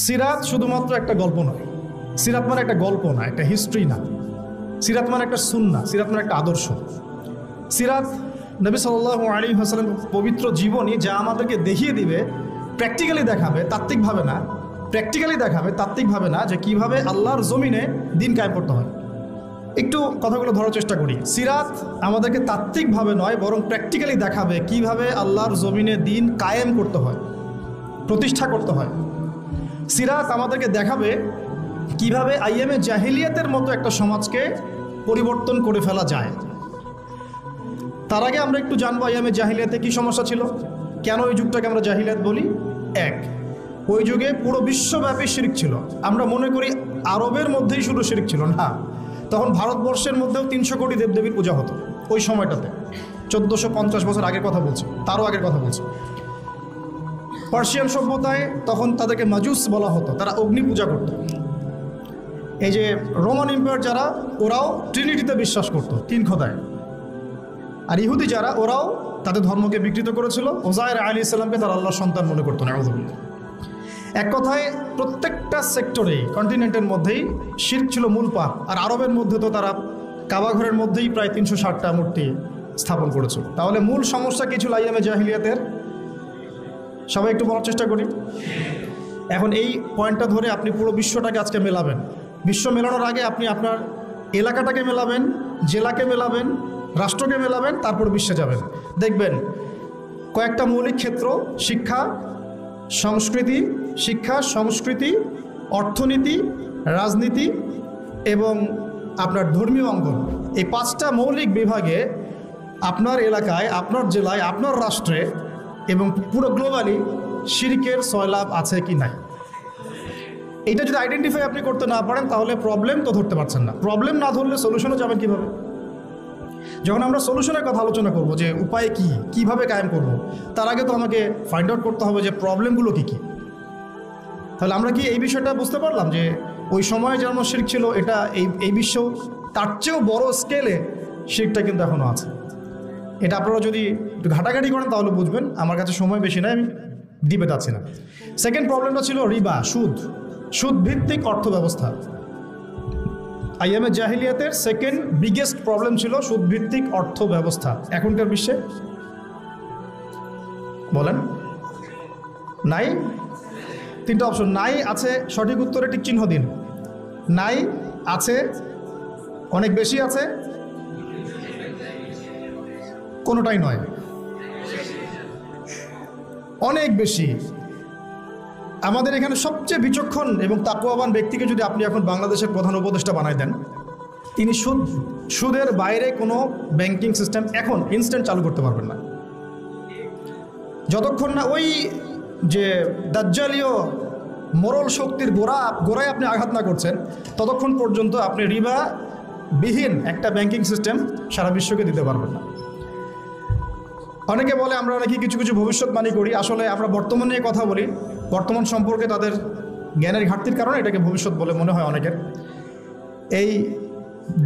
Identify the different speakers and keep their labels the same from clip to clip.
Speaker 1: সিরাত শুধুমাত্র একটা গল্প নয়, সিরাত মানে একটা গল্প না, একটা হিস্ট্রি না, সিরাত মানে একটা সুন্নাহ, সিরাত মানে একটা আদর্শ। সিরাত নবী সাল্লাল্লাহু আলাইহি ওয়াসাল্লাম পবিত্র জীবনী, যা আমাদেরকে দেখিয়ে দিবে, প্র্যাকটিক্যালি দেখাবে, তাত্ত্বিকভাবে না, প্র্যাকটিক্যালি দেখাবে, তাত্ত্বিকভাবে না, যে কিভাবে আল্লাহর জমিনে দিন কায়েম করতে হয়। একটু কথাগুলো ধরার চেষ্টা করি। সিরাত আমাদেরকে তাত্ত্বিকভাবে নয়, বরং প্র্যাকটিক্যালি দেখাবে কিভাবে আল্লাহর জমিনে দিন কায়েম করতে হয়, প্রতিষ্ঠা করতে হয়। সিরাত আমাদেরকে দেখাবে কিভাবে আইয়ামে জাহিলিয়াতের মতো একটা সমাজকে পরিবর্তন করে ফেলা যায়। তার আগে আমরা একটু জানবো আইয়ামে জাহিলিয়াতে কী সমস্যা ছিল, কেন ওই যুগটাকে আমরা জাহিলিয়াত বলি। এক, ওই যুগে পুরো বিশ্বব্যাপী শিরক ছিল। আমরা মনে করি আরবের মধ্যেই শুধু শিরক ছিল, না, তখন ভারতবর্ষের মধ্যেও 300 কোটি দেবদেবীর পূজা হতো ওই সময়টাতে। 1450 বছর আগের কথা বলছি, তারও আগের কথা বলছি। পার্সিয়ান সভ্যতায় তখন তাদেরকে মাজুস বলা হতো, তারা অগ্নি পূজা করত। এই যে রোমান এম্পায়ার যারা, ওরাও ট্রিনিটিতে বিশ্বাস করত, 3 খোদায়। আর ইহুদি যারা, ওরাও তাদের ধর্মকে বিকৃত করেছিল, ওজায়ের আলাইহিস সালামকে তারা আল্লাহর সন্তান মনে করতো না। এক কথায় প্রত্যেকটা সেক্টরে, কন্টিনেন্টের মধ্যেই শিরক ছিল মূল পাপ। আর আরবের মধ্যে তো তারা কাবা ঘরের মধ্যেই প্রায় 360টা মূর্তি স্থাপন করেছিল। তাহলে মূল সমস্যা কি ছিল আইয়ামে জাহিলিয়াতের? সবাই একটু বলার চেষ্টা করি। এখন এই পয়েন্টটা ধরে আপনি পুরো বিশ্বটাকে আজকে মেলাবেন। বিশ্ব মেলানোর আগে আপনি আপনার এলাকাটাকে মেলাবেন, জেলাকে মেলাবেন, রাষ্ট্রকে মেলাবেন, তারপর বিশ্বে যাবেন। দেখবেন কয়েকটা মৌলিক ক্ষেত্র, শিক্ষা, সংস্কৃতি, অর্থনীতি, রাজনীতি এবং আপনার ধর্মীয় অঙ্গন, এই 5টা মৌলিক বিভাগে আপনার এলাকায়, আপনার জেলায়, আপনার রাষ্ট্রে এবং পুরো গ্লোবালি শিরকের সয়লাভ আছে কি নাই। এটা যদি আইডেন্টিফাই আপনি করতে না পারেন, তাহলে প্রবলেম তো ধরতে পারছেন না। প্রবলেম না ধরলে সলিউশনে যাবেন কিভাবে? যখন আমরা সলিউশনের কথা আলোচনা করব, যে উপায় কি, কিভাবে কায়েম করব, তার আগে তো আমাকে ফাইন্ড আউট করতে হবে যে প্রবলেমগুলো কি কি। তাহলে আমরা কি এই বিষয়টা বুঝতে পারলাম যে ওই সময়ে যেমন শিরক ছিল, এটা এই বিশ্ব তার চেয়েও বড় স্কেলে শিরকটা কিন্তু এখনও আছে। এটা আপনারা যদি একটু ঘাটাঘাটি করেন তাহলে বুঝবেন। আমার কাছে সময় বেশি নাই, আমি দিবে যাচ্ছি না। সেকেন্ড প্রবলেমটা ছিল রিবা, সুদ ভিত্তিক অর্থ ব্যবস্থা। আইয়ামে জাহিলিয়াতের সেকেন্ড বিগেস্ট প্রবলেম ছিল সুদ ভিত্তিক অর্থ ব্যবস্থা। এখনকার বিশ্বে বলেন নাই? 3টা অপশন নাই, আছে, সঠিক উত্তরে টিক চিহ্ন দিন। নাই, আছে, অনেক বেশি আছে, কোনোটাই নয়, অনেক বেশি। আমাদের এখানে সবচেয়ে বিচক্ষণ এবং তাকওয়াবান ব্যক্তিকে যদি আপনি এখন বাংলাদেশের প্রধান উপদেষ্টা বানাই দেন, তিনি সুদের বাইরে কোনো ব্যাংকিং সিস্টেম এখন ইনস্ট্যান্ট চালু করতে পারবেন না। যতক্ষণ না ওই যে দাজ্জালীয় মোরল শক্তির গোড়ায় আপনি আঘাত না করছেন, ততক্ষণ পর্যন্ত আপনি রিবা বিহীন একটা ব্যাংকিং সিস্টেম সারা বিশ্বকে দিতে পারবেন না। অনেকে বলে আমরা নাকি কিছু ভবিষ্যৎবাণী করি। আসলে আমরা বর্তমান নিয়ে কথা বলি, বর্তমান সম্পর্কে তাদের জ্ঞানের ঘাটতির কারণে এটাকে ভবিষ্যৎ বলে মনে হয় অনেকের। এই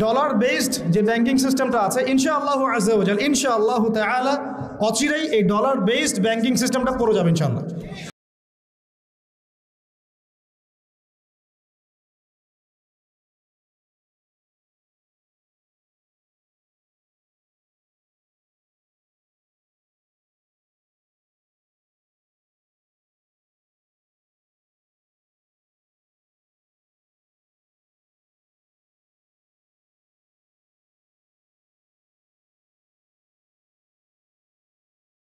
Speaker 1: ডলার বেসড যে ব্যাংকিং সিস্টেমটা আছে, ইনশাআল্লাহু আযজা ওয়া জাল, ইনশাআল্লাহু তাআলা অচিরেই এই ডলার বেসড ব্যাংকিং সিস্টেমটা পড়ে যাবে ইনশাআল্লাহ।